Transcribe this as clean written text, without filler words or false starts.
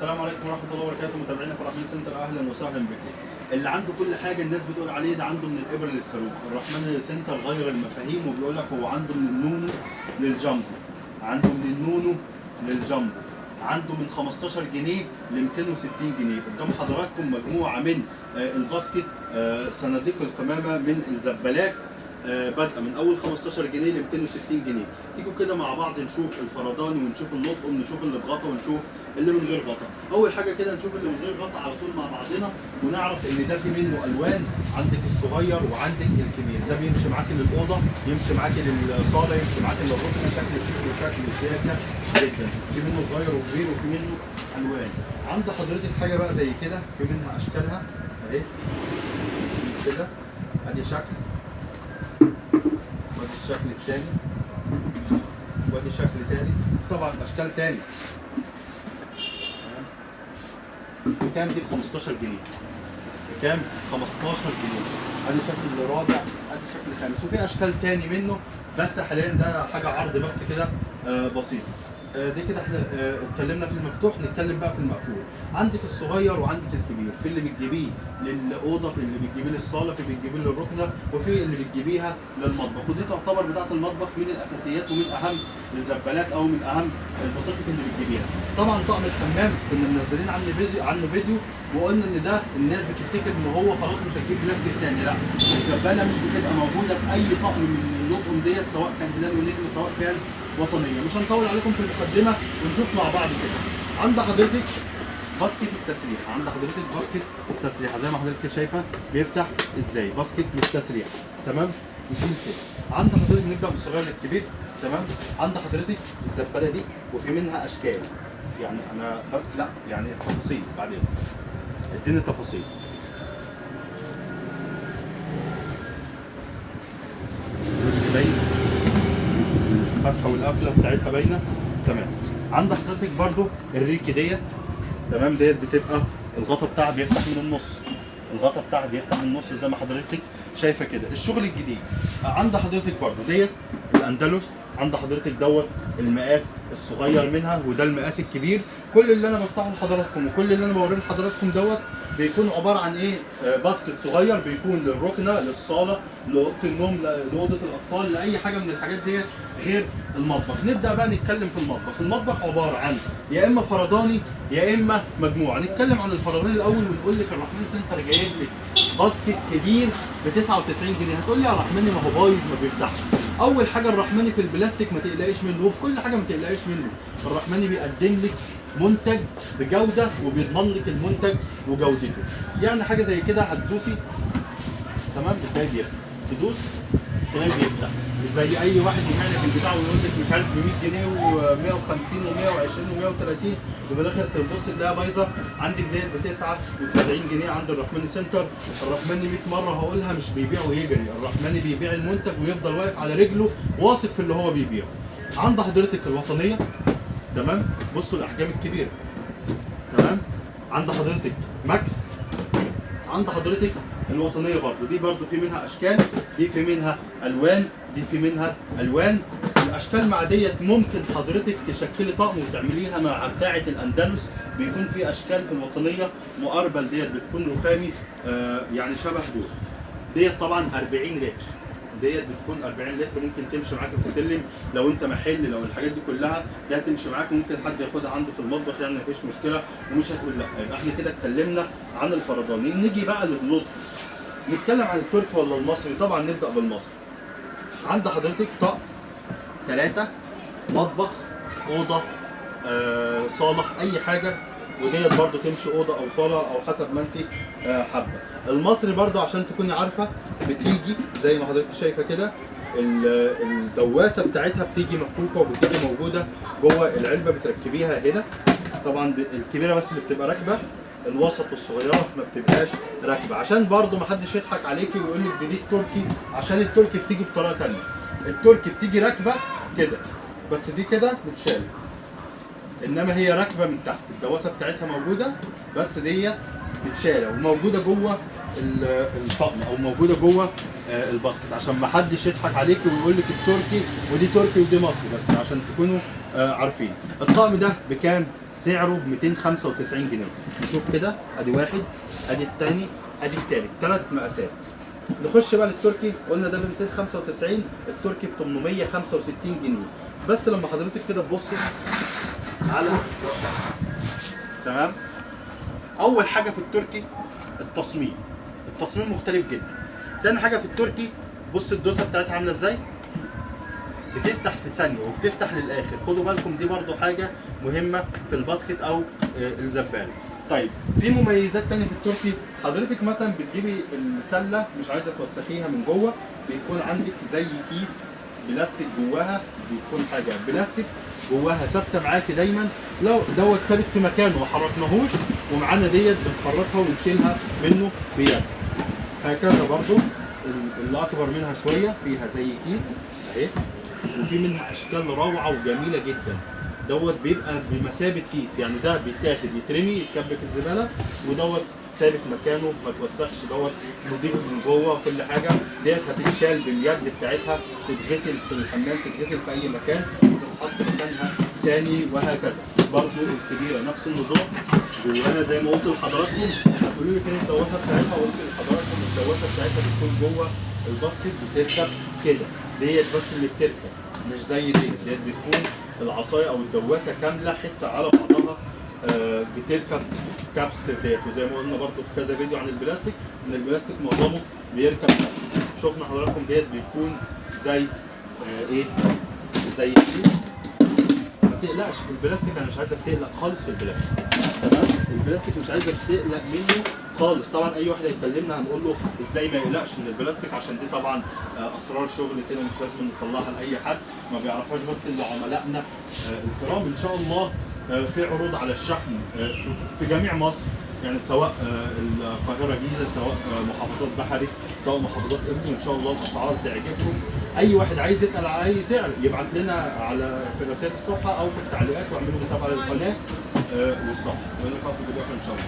السلام عليكم ورحمه الله وبركاته. متابعينا في الرحمن سنتر، اهلا وسهلا بكم. اللي عنده كل حاجه الناس بتقول عليه ده عنده من الابر للصاروخ. الرحمن سنتر غير المفاهيم وبيقول لك هو عنده من النونو للجامبو، عنده من النونو للجامبو، عنده من 15 جنيه ل 260 جنيه. قدام حضراتكم مجموعه من الباسكت، صناديق القمامه من الزبالات، بادئه من اول 15 جنيه ل 260 جنيه. تيجوا كده مع بعض نشوف الفرداني ونشوف النطق ونشوف اللي بغطا ونشوف اللي من غير غطا. اول حاجه كده نشوف اللي من غير غطا على طول مع بعضنا ونعرف ان ده في منه الوان. عندك الصغير وعندك الكبير، ده بيمشي معاك للاوضه، يمشي معاك للصاله، يمشي معاك للركنه، شكل شيك وشكل شياكه جدا. في منه صغير وكبير وفي منه الوان. عند حضرتك حاجه بقى زي كده، في منها اشكالها اهي كده، ادي شكل، وادي الشكل الثاني، وادي شكل تاني، طبعا اشكال تاني. بكام دي؟ ب 15 جنيه. بكام؟ 15 جنيه. ادي شكل رابع، ادي شكل خامس، وفي اشكال تاني منه بس حاليا ده حاجه عرض بس كده بسيط. دي كده احنا اتكلمنا في المفتوح، نتكلم بقى في المقفول. عندك الصغير وعندك الكبير، في اللي بتجيبيه للاوضه، في اللي بتجيبيه للصاله، في اللي بتجيبيه للركنه، وفي اللي بتجيبيها للمطبخ. ودي تعتبر بتاعه المطبخ من الاساسيات ومن اهم الزبالات او من اهم البساطة اللي بتجيبيها. طبعا طقم الحمام كنا منزلين عنه فيديو وقلنا ان ده الناس بتفتكر ان هو خلاص مش هتجيب بلاستيك تاني، لا، الزباله مش بتبقى موجوده في اي طقم من اللطقم ديت، سواء كان هلال ونجم سواء كان وطنيه. مش هنطول عليكم في المقدمه ونشوف مع بعض كده. عند حضرتك باسكت التسريحه، عند حضرتك باسكت التسريحه زي ما حضرتك شايفه بيفتح ازاي، باسكت للتسريحه، تمام؟ يشيل كده. عند حضرتك نبدا من الصغير للكبير، تمام؟ عند حضرتك الزباله دي وفي منها اشكال، يعني انا بس لا يعني تفاصيل بعد اذنك، اديني تفاصيل. وش باين، الفتحه والقفله بتاعتها باينه، تمام. عند حضرتك برضو الريكي ديت، تمام؟ ديت بتبقى الغطا بتاعها بيفتح من النص، الغطا بتاعها بيفتح من النص زي ما حضرتك شايفه كده. الشغل الجديد عند حضرتك برضو ديت الاندلس، عند حضرتك دوت المقاس الصغير منها وده المقاس الكبير. كل اللي انا بفتحه لحضراتكم وكل اللي انا بوريه لحضراتكم دوت بيكون عباره عن ايه؟ باسكت صغير بيكون للركنه، للصاله، لاوضه النوم، لاوضه الاطفال، لاي حاجه من الحاجات ديت غير المطبخ. نبدا بقى نتكلم في المطبخ. المطبخ عباره عن يا اما فرداني يا اما مجموعه. نتكلم عن الفرداني الاول ونقول لك الرحمن سنتر جايب لك باسكت كبير ب 99 جنيه. هتقول لي يا رحمني ما هو بايظ ما بيفتحش. اول حاجه الرحمني في البلاستيك ما تقلقيش منه، وفي كل حاجه ما تقلقيش منه. الرحمني بيقدم لك منتج بجوده وبيضمن لك المنتج وجودته. يعني حاجه زي كده هتدوسي، تمام، بتلاقي بيفتح، تدوس تلاقي بيفتح. مش زي اي واحد يبيع لك البتاع ويقول لك مش عارف ب 100 جنيه و150 و120 و130 وفي الاخر تبص تلاقيها بايظه. عندك ديت ب 99 جنيه عند الرحمني سنتر. الرحمني 100 مره هقولها مش بيبيع ويجري، الرحمني بيبيع المنتج ويفضل واقف على رجله واثق في اللي هو بيبيعه. عند حضرتك الوطنيه، تمام؟ بصوا الاحجام الكبيره، تمام؟ عند حضرتك ماكس، عند حضرتك الوطنيه برضو، دي برضو في منها اشكال، دي في منها الوان، دي في منها الوان. الاشكال مع ديت ممكن حضرتك تشكلي طقم وتعمليها مع بتاعه الاندلس. بيكون في اشكال في الوطنيه مقربل، ديت بتكون رخامي يعني شبه دول. ديت طبعا 40 لتر، ديت بتكون 40 لتر، ممكن تمشي معاك في السلم لو انت محل، لو الحاجات دي كلها دي هتمشي معاك، ممكن حد ياخدها عنده في المطبخ، يعني مفيش مشكله ومش هتقول لا. يبقى احنا كده اتكلمنا عن الفرداني. نيجي بقى للنطق، نتكلم عن التركي ولا المصري؟ طبعا نبدا بالمصري. عند حضرتك طقم 3 مطبخ، اوضه، صاله، اي حاجه، وديت برضو تمشي اوضه او صاله او حسب ما انت حابه. المصري برضو عشان تكوني عارفه بتيجي زي ما حضرتك شايفه كده، الدواسه بتاعتها بتيجي مفكوكه وبتيجي موجوده جوه العلبه، بتركبيها هنا. طبعا الكبيره بس اللي بتبقى راكبه، الوسط والصغيره ما بتبقاش راكبه، عشان برضو ما حدش يضحك عليكي ويقول لك دي التركي، عشان التركي بتيجي بطريقه ثانيه. التركي بتيجي راكبه كده، بس دي كده بتشال، انما هي راكبه من تحت، الدواسه بتاعتها موجوده بس ديت متشاله وموجوده جوه الطقم او موجوده جوه الباسكت، عشان ما حدش يضحك عليك ويقول لك التركي ودي تركي ودي مصري، بس عشان تكونوا عارفين. الطقم ده بكام؟ سعره ب 295 جنيه. نشوف كده، ادي واحد، ادي الثاني، ادي الثالث، 3 مقاسات. نخش بقى للتركي، قلنا ده ب 295، التركي ب 865 جنيه. بس لما حضرتك كده تبصوا على تمام، اول حاجه في التركي التصميم مختلف جدا. تاني حاجه في التركي، بص الدوسه بتاعتها عامله ازاي، بتفتح في ثانيه وبتفتح للاخر. خدوا بالكم دي برضو حاجه مهمه في الباسكت او الزباله. طيب في مميزات تانية في التركي، حضرتك مثلا بتجيبي السله مش عايزه توسخيها من جوه، بيكون عندك زي كيس بلاستيك جواها، بيكون حاجه بلاستيك جواها ثابته معاكي دايما. لو دوت ثابت في مكانه ما حركناهوش، ومعانا ديت بنحركها ونشيلها منه بيد. هكذا برضو اللي اكبر منها شويه فيها زي كيس اهي، وفي منها اشكال روعه وجميله جدا. دوت بيبقى بمثابه كيس، يعني ده بيتاخد يترمي يتكب في الزباله، ودوت ثابت مكانه ما توسخش، دوت نضيف من جوه كل حاجه. ديت هتتشال باليد بتاعتها، تتغسل في الحمام، تتغسل في اي مكان وتتحط مكانها تاني، وهكذا. برضو الكبيره نفس النظام جواها زي ما قلت لحضراتكم. هتقولوا لي فين الدواسه بتاعتها؟ قلت لحضراتكم الدواسه بتاعتها بتكون جوه الباسكت، بتركب كده. ديت بس اللي بتركب، مش زي ديت بتكون العصايه او الدواسه كامله حته على بعضها بتركب كبس ديت. وزي ما قلنا برضو في كذا فيديو عن البلاستيك، ان البلاستيك معظمه بيركب كبس. شفنا حضراتكم ديت بيكون زي ايه، زي كيس. ما تقلقش في البلاستيك، انا مش عايزك تقلق خالص في البلاستيك، تمام؟ البلاستيك مش عايزك تقلق منه خالص. طبعا اي واحد هيكلمنا هنقول له ازاي ما يقلقش من البلاستيك، عشان دي طبعا اسرار شغل كده مش لازم نطلعها لاي حد، ما بيعرفهاش بس الا عملائنا الكرام. ان شاء الله في عروض على الشحن في جميع مصر، يعني سواء القاهره جيزه، سواء محافظات بحري، سواء محافظات قبل. وان شاء الله الاسعار تعجبكم. اي واحد عايز يسال على اي سعر يبعت لنا على في رسائل الصفحه او في التعليقات، واعملوا متابعه للقناه والصفحه. ونلقاكم في فيديو اخر ان شاء الله.